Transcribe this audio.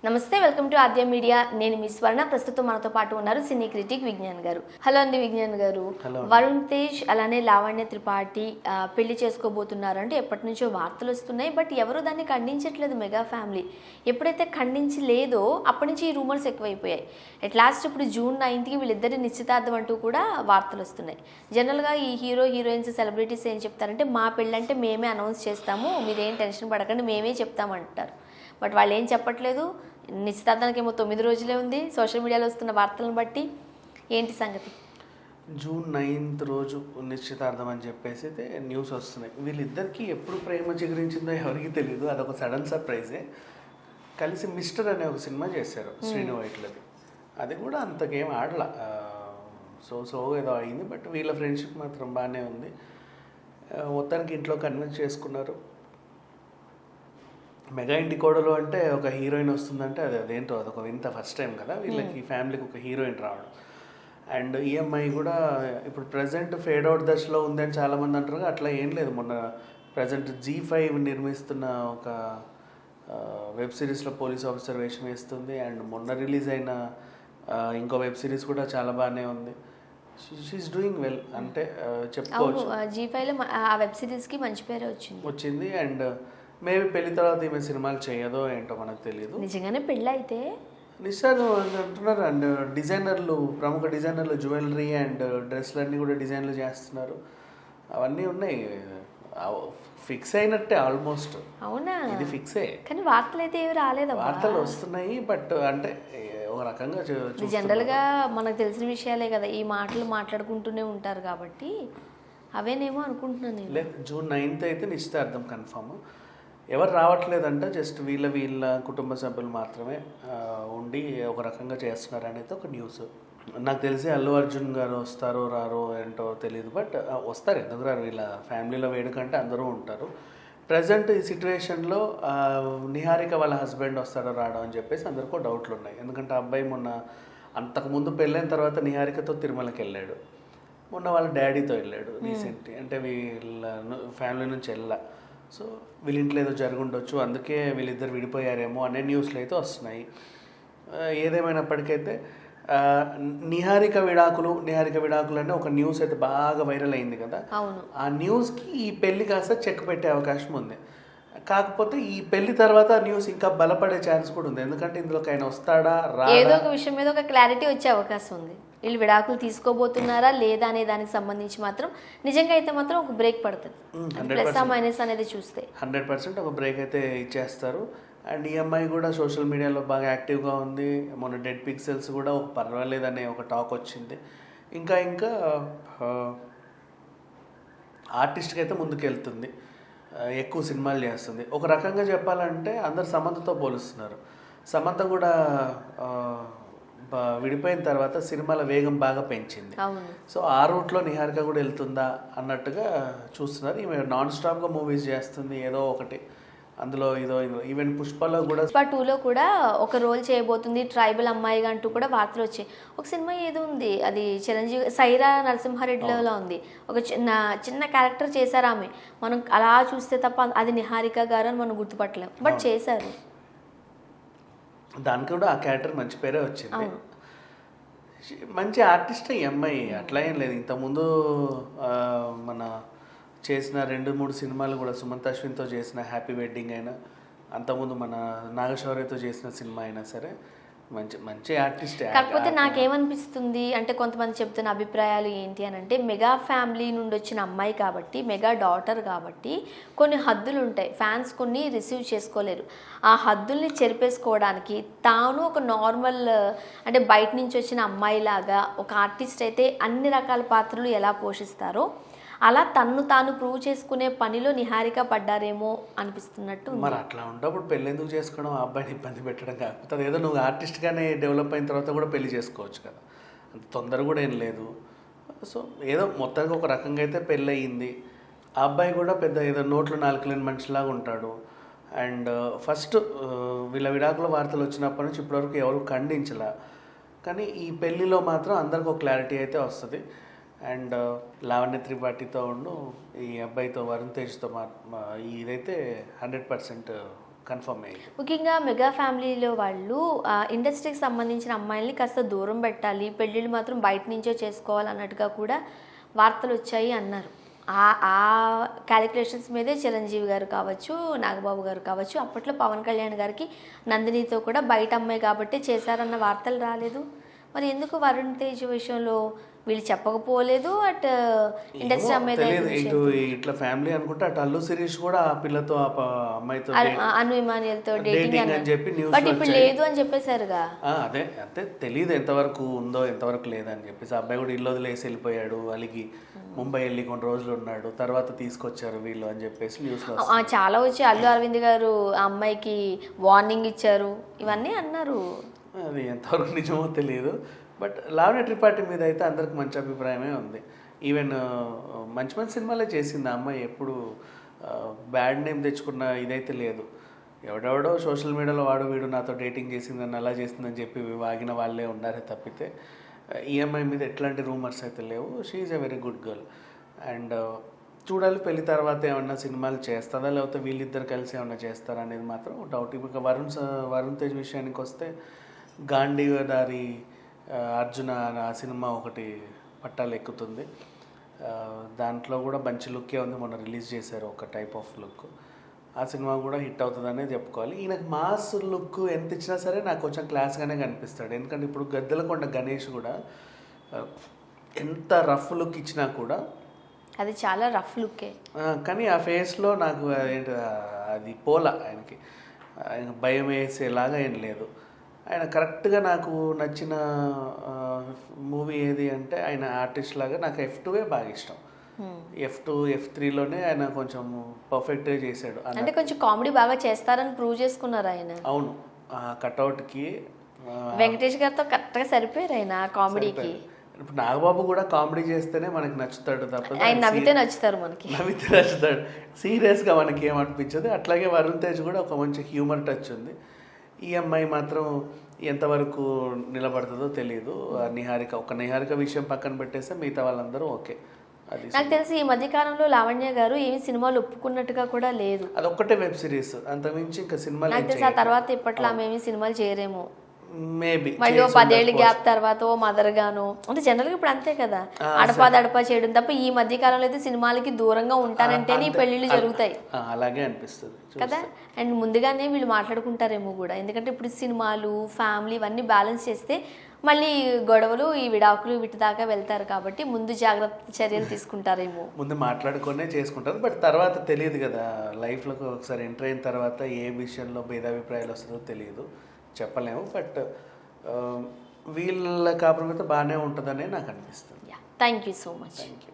నమస్తే, welcome to Aadya media. నేను మీ స్వర్ణ. ప్రస్తుతం మనతో పాటు ఉన్నారు సినీ క్రిటిక్ విజ్ఞాన్ గారు. హలో అండి విజ్ఞాన్ గారు. వరుణ్ తేజ్ అలానే లావణ్య త్రిపాఠి పెళ్లి చేసుకోబోతున్నారు అంటే ఎప్పటి నుంచో వార్తలు వస్తున్నాయి. బట్ ఎవరు దాన్ని ఖండించట్లేదు. మెగా ఫ్యామిలీ ఎప్పుడైతే ఖండించి లేదో అప్పటి నుంచి ఈ రూమర్స్ ఎక్కువైపోయాయి. అట్ లాస్ట్ ఇప్పుడు June 9th వీళ్ళిద్దరి నిశ్చితార్థం అంటూ కూడా వార్తలు వస్తున్నాయి. జనరల్గా ఈ హీరోయిన్స్ సెలబ్రిటీస్ ఏం చెప్తారంటే మా పెళ్ళంటే మేమే అనౌన్స్ చేస్తాము, మీరేం టెన్షన్ పడకండి, మేమే చెప్తామంటారు. బట్ వాళ్ళు ఏం చెప్పట్లేదు. నిశ్చితార్థానికి ఏమో 9 రోజులే ఉంది. సోషల్ మీడియాలో వస్తున్న వార్తలను బట్టి ఏంటి సంగతి? June 9th రోజు నిశ్చితార్థం అని చెప్పేసి అయితే న్యూస్ వస్తున్నాయి. వీళ్ళిద్దరికీ ఎప్పుడు ప్రేమ చిగురించిందో ఎవరికి తెలియదు. అదొక సడన్ సర్ప్రైజే. కలిసి మిస్టర్ అనే ఒక సినిమా చేశారు శ్రీను వైట్లది. అది కూడా అంతకేం ఆడలా, సో ఏదో అయింది. బట్ వీళ్ళ ఫ్రెండ్షిప్ మాత్రం బాగానే ఉంది. మొత్తానికి ఇంట్లో కన్విన్స్ చేసుకున్నారు. మెగా ఇంటి కోడలు అంటే ఒక హీరోయిన్ వస్తుందంటే అదేంటో అదొక వింత. ఫస్ట్ టైం కదా వీళ్ళకి, ఫ్యామిలీకి ఒక హీరోయిన్ రావడం. అండ్ ఈఎంఐ కూడా ఇప్పుడు ప్రజెంట్ ఫేడ్ అవుట్ దశలో ఉందని చాలామంది అంటారు. అట్లా ఏం లేదు. మొన్న ప్రజెంట్ G5 నిర్మిస్తున్న ఒక వెబ్ సిరీస్లో పోలీస్ ఆఫీసర్ వేషం వేస్తుంది. అండ్ మొన్న రిలీజ్ అయిన ఇంకో వెబ్ సిరీస్ కూడా చాలా బాగానే ఉంది. షీఈస్ డూయింగ్ వెల్ అంటే చెప్పుకోవచ్చు. G5లో ఆ వెబ్ సిరీస్కి మంచి పేరే వచ్చింది. అండ్ మేబీ పెళ్లి తర్వాత ఈమె సినిమాలు చేయదో ఏంటో మనకు తెలియదు. నిజంగానే పెళ్ళి అయితే నిశ్చాలు అంటున్నారు. అండ్ ప్రముఖ డిజైనర్లు జ్యువెలరీ అండ్ డ్రెస్లన్నీ కూడా డిజైన్లు చేస్తున్నారు. అవన్నీ ఉన్నాయి. ఫిక్స్ అయినట్టే ఆల్మోస్ట్. అవునా? ఇది ఫిక్సే. కానీ వార్తలు అయితే ఏమి రాలేదు. వార్తలు వస్తున్నాయి బట్ అంటే ఒక రకంగా జనరల్గా మనకు తెలిసిన విషయాలే కదా, ఈ మాటలు మాట్లాడుకుంటూనే ఉంటారు కాబట్టి అవేనేమో అనుకుంటున్నాను నేను. లేదు, June 9th అయితే నిశ్చితార్థం కన్ఫర్మ్. ఎవరు రావట్లేదంట, జస్ట్ వీళ్ళ కుటుంబ సభ్యులు మాత్రమే ఉండి ఒక రకంగా చేస్తున్నారు అనేది ఒక న్యూస్. నాకు తెలిసి అల్లు అర్జున్ గారు వస్తారో రారో ఏంటో తెలియదు. బట్ వస్తారు, ఎందుకు రారు. వీళ్ళ ఫ్యామిలీలో వేడుకంటే అందరూ ఉంటారు. ప్రజెంట్ ఈ సిచ్యువేషన్లో నిహారిక వాళ్ళ హస్బెండ్ వస్తాడో రాడో అని చెప్పేసి అందరికీ డౌట్లు ఉన్నాయి. ఎందుకంటే అబ్బాయి మొన్న అంతకుముందు పెళ్ళైన తర్వాత నిహారికతో తిరుమలకి వెళ్ళాడు. మొన్న వాళ్ళ డాడీతో వెళ్ళాడు రీసెంట్. అంటే వీళ్ళ ఫ్యామిలీ నుంచి వెళ్ళా. సో వీళ్ళింట్లో ఏదో జరుగుండొచ్చు, అందుకే వీళ్ళిద్దరు విడిపోయారేమో అనే న్యూస్లు అయితే వస్తున్నాయి. ఏదేమైనప్పటికైతే నిహారిక విడాకులు అంటే ఒక న్యూస్ అయితే బాగా వైరల్ అయింది కదా. ఆ న్యూస్కి ఈ పెళ్లి కాస్త చెక్ పెట్టే అవకాశం ఉంది. కాకపోతే ఈ పెళ్లి తర్వాత న్యూస్ ఇంకా బలపడే ఛాన్స్ కూడా ఉంది. ఎందుకంటే ఇందులోకి ఆయన వస్తాడా ఏదో ఒక విషయం మీద ఒక క్లారిటీ వచ్చే అవకాశం ఉంది. వీళ్ళు విడాకులు తీసుకోబోతున్నారా లేదా అనే దానికి సంబంధించి మాత్రం నిజంగా అయితే మాత్రం ఒక బ్రేక్ పడుతుంది. ప్లస్ మైనస్ అనేది చూస్తే 100% ఒక బ్రేక్ అయితే ఇచ్చేస్తారు. అండ్ ఈఎంఐ కూడా సోషల్ మీడియాలో బాగా యాక్టివ్గా ఉంది. మొన్న డెడ్ పిక్సెల్స్ కూడా పర్వాలేదనే ఒక టాక్ వచ్చింది. ఇంకా ఆర్టిస్ట్కి అయితే ముందుకెళ్తుంది, ఎక్కువ సినిమాలు చేస్తుంది. ఒక రకంగా చెప్పాలంటే అందరు సమంతతో పోలుస్తున్నారు. సమంత కూడా విడిపోయిన తర్వాత సినిమాల వేగం బాగా పెంచింది. సో ఆ రూట్లో నిహారిక కూడా వెళ్తుందా అన్నట్టుగా చూస్తున్నారు. ఈమె నాన్ స్టాప్గా మూవీస్ చేస్తుంది, ఏదో ఒకటి. అందులో ఈవెన్ పుష్పలో కూడా, పుష్ప 2లో కూడా ఒక రోల్ చేయబోతుంది, ట్రైబల్ అమ్మాయిగా అంటూ కూడా వార్తలు వచ్చాయి. ఒక సినిమా ఏదో ఉంది, అది చిరంజీవి సైరా నరసింహారెడ్డిలో ఉంది. ఒక చిన్న క్యారెక్టర్ చేశారు ఆమె. మనం అలా చూస్తే తప్ప అది నిహారిక గారు అని మనం గుర్తుపట్టలేం. బట్ చేశారు. దానికి కూడా ఆ క్యారెక్టర్ మంచి పేరే వచ్చింది. మంచి ఆర్టిస్ట్ ఈ అమ్మాయి, అట్లా ఏం లేదు. ఇంతకుముందు మన చేసిన 2-3 సినిమాలు కూడా సుమంత్ అశ్విన్తో చేసిన హ్యాపీ వెడ్డింగ్ అయినా, అంతకుముందు మన నాగశౌర్యతో చేసిన సినిమా అయినా సరే మంచి ఆర్టిస్ట్. కాకపోతే నాకేమనిపిస్తుంది అంటే, కొంతమంది చెప్తున్న అభిప్రాయాలు ఏంటి అని అంటే, మెగా ఫ్యామిలీ నుండి వచ్చిన అమ్మాయి కాబట్టి, మెగా డాటర్ కాబట్టి కొన్ని హద్దులు ఉంటాయి. ఫ్యాన్స్ కొన్ని రిసీవ్ చేసుకోలేరు. ఆ హద్దుల్ని చెరిపేసుకోవడానికి తాను ఒక నార్మల్ అంటే బయట నుంచి వచ్చిన అమ్మాయిలాగా ఒక ఆర్టిస్ట్ అయితే అన్ని రకాల పాత్రలు ఎలా పోషిస్తారో అలా తన్ను తాను ప్రూవ్ చేసుకునే పనిలో నిహారిక పడ్డారేమో అనిపిస్తున్నట్టు. మరి అట్లా ఉన్నప్పుడు పెళ్ళి ఎందుకు చేసుకోవడం, ఆ అబ్బాయిని ఇబ్బంది పెట్టడం? కాకపోతే ఏదో నువ్వు ఆర్టిస్ట్గానే డెవలప్ అయిన తర్వాత కూడా పెళ్లి చేసుకోవచ్చు కదా, అంత తొందర కూడా ఏం లేదు. సో ఏదో మొత్తానికి ఒక రకంగా అయితే పెళ్ళి అయ్యింది. ఆ అబ్బాయి కూడా పెద్ద ఏదో నోట్లు నాలుకలేని మనిషిలాగా ఉంటాడు. అండ్ ఫస్ట్ వీళ్ళ విడాకుల వార్తలు వచ్చినప్పటి నుంచి ఇప్పటివరకు ఎవరు ఖండించలే. కానీ ఈ పెళ్ళిలో మాత్రం అందరికి ఒక క్లారిటీ అయితే వస్తుంది. అండ్ లావణ్య త్రిపాఠితో ఈ అబ్బాయితో వరుణ్ తేజ్తో ఇదైతే 100% కన్ఫర్మ్ అయ్యింది. ముఖ్యంగా మెగా ఫ్యామిలీలో వాళ్ళు ఇండస్ట్రీకి సంబంధించిన అమ్మాయిల్ని కాస్త దూరం పెట్టాలి, పెళ్ళిళ్ళు మాత్రం బయట నుంచే చేసుకోవాలన్నట్టుగా కూడా వార్తలు వచ్చాయి అన్నారు. ఆ క్యాలిక్యులేషన్స్ మీదే చిరంజీవి గారు కావచ్చు, నాగబాబు గారు కావచ్చు, అప్పట్లో పవన్ కళ్యాణ్ గారికి నందినితో కూడా బయట అమ్మాయి కాబట్టి చేశారన్న వార్తలు రాలేదు. మరి ఎందుకు వరుణ్ తేజ్ విషయంలో వీళ్ళు చెప్పకపోలేదు, అటు ఇండస్ట్రీ అమ్మాయి ఇటు ఇట్లా ఫ్యామిలీ అనుకుంటే అటు అల్లు శిరీష్ కూడా ఆ పిల్లతో ఆ అమ్మాయితో అను ఇమానియల్తో డేటింగ్ అని చెప్పి న్యూస్ బట్ ఇప్పుడు లేదు అని చెప్పేశారుగా. అదే అంతే, తెలియదు ఎంతవరకు ఉందో ఎంతవరకు లేదని చెప్పేసి. ఆ అబ్బాయి కూడా ఇల్లు వదిలేసి వెళ్ళిపోయాడు, అలిగి ముంబై వెళ్ళి కొన్ని రోజులు ఉన్నాడు, తర్వాత తీసుకొచ్చారు వీళ్ళు అని చెప్పేసి న్యూస్ లో చాలా వచ్చి అల్లు అరవింద్ గారు ఆ అమ్మాయికి వార్నింగ్ ఇచ్చారు, ఇవన్నీ అన్నారు. అది ఎంతవరకు నిజమో తెలియదు. బట్ లావణ్య త్రిపాఠి మీద అయితే అందరికి మంచి అభిప్రాయమే ఉంది. ఈవెన్ మంచి మంచి సినిమాలే చేసింది ఆ అమ్మాయి, ఎప్పుడు బ్యాడ్ నేమ్ తెచ్చుకున్న ఇదైతే లేదు. ఎవడెవడో సోషల్ మీడియాలో వాడు వీడు నాతో డేటింగ్ చేసిందని అలా చేసిందని చెప్పి వాగిన వాళ్ళే ఉన్నారే తప్పితే ఈఎంఐ మీద ఎట్లాంటి రూమర్స్ అయితే లేవు. She is a very good girl. And చూడాలి పెళ్లి తర్వాత ఏమన్నా సినిమాలు చేస్తుందా లేకపోతే వీళ్ళిద్దరు కలిసి ఏమన్నా చేస్తారా అనేది మాత్రం డౌట్. ఇక వరుణ్ తేజ్ విషయానికి వస్తే గాంధీదారి అర్జున ఆ సినిమా ఒకటి పట్టాలు ఎక్కుతుంది. దాంట్లో కూడా మంచి లుక్కే ఉంది, మొన్న రిలీజ్ చేశారు ఒక టైప్ ఆఫ్ లుక్. ఆ సినిమా కూడా హిట్ అవుతుందనే చెప్పుకోవాలి. ఈయనకు మాస్ లుక్ ఎంత ఇచ్చినా సరే నాకు కొంచెం క్లాస్గానే కనిపిస్తాడు. ఎందుకంటే ఇప్పుడు గద్దెలకొండ గణేష్ కూడా ఎంత రఫ్ లుక్ ఇచ్చినా కూడా అది చాలా రఫ్ లుక్కే, కానీ ఆ ఫేస్లో నాకు ఏంటి అది పోలా, ఆయనకి భయం వేసేలాగా ఏం లేదు. ఆయన కరెక్ట్గా నాకు నచ్చిన మూవీ ఏది అంటే ఆయన ఆర్టిస్ట్ లాగా నాకు F2 బాగా ఇష్టం. F2 F3లోనే ఆయన కొంచెం పర్ఫెక్ట్గా చేశాడు. అంటే కొంచెం కామెడీ బాగా చేస్తారని ప్రూవ్ చేసుకున్నారు ఆయన. అవును, కట్అవుట్కి వెంకటేష్ గారితో కరెక్ట్గా సరిపోయారు ఆయన కామెడీకి. ఇప్పుడు నాగబాబు కూడా కామెడీ చేస్తేనే మనకి నచ్చుతాడు తప్ప ఆయన నవ్వితే నచ్చుతారు, మనకి నవ్వితే నచ్చుతాడు, సీరియస్గా మనకి ఏమనిపించదు. అట్లాగే వరుణ్ తేజ్ కూడా ఒక మంచి హ్యూమర్ టచ్ ఉంది. ఈ అమ్మాయి మాత్రం ఎంతవరకు నిలబడుతుందో తెలియదు. నిహారిక విషయం పక్కన పెట్టేస్తే మిగతా వాళ్ళందరూ ఓకే. అది నాకు తెలిసి ఈ మధ్య కాలంలో లావణ్య గారు ఏమి సినిమాలు ఒప్పుకున్నట్టుగా కూడా లేదు. అదొక్కటే వెబ్ సిరీస్, అంతమించి ఇంకా సినిమాలు నాకు తెలిసి ఆ తర్వాత ఇప్పట్లో ఆమె ఏమి సినిమాలు చేయరేమో. మేబీ మళ్ళీ 10 ఏళ్ళ గ్యాప్ తర్వాత ఓ మదర్ గాను, అంటే జనరల్గా ఇప్పుడు అంతే కదా, అడపా చేయడం తప్ప ఈ మధ్య కాలంలో అయితే సినిమాలకి దూరంగా ఉంటానంటేనే పెళ్లిళ్ళు జరుగుతాయి. అలాగే అనిపిస్తుంది కదా. అండ్ ముందుగానే వీళ్ళు మాట్లాడుకుంటారేమో కూడా, ఎందుకంటే ఇప్పుడు సినిమాలు ఫ్యామిలీ ఇవన్నీ బ్యాలెన్స్ చేస్తే మళ్ళీ గొడవలు ఈ విడాకులు వీటి దాకా వెళ్తారు కాబట్టి ముందు జాగ్రత్త చర్యలు తీసుకుంటారేమో. ముందు మాట్లాడుకునే చేసుకుంటారు. బట్ తర్వాత తెలియదు కదా, లైఫ్లోకి ఒకసారి ఎంటర్ అయిన తర్వాత ఏ విషయంలో భేదాభిప్రాయాలు వస్తుందో తెలియదు, చెప్పలేము. బట్ వీళ్ళ కాపురం అయితే బాగానే ఉంటుందనే నాకు అనిపిస్తుంది. Thank you so much. Thank you.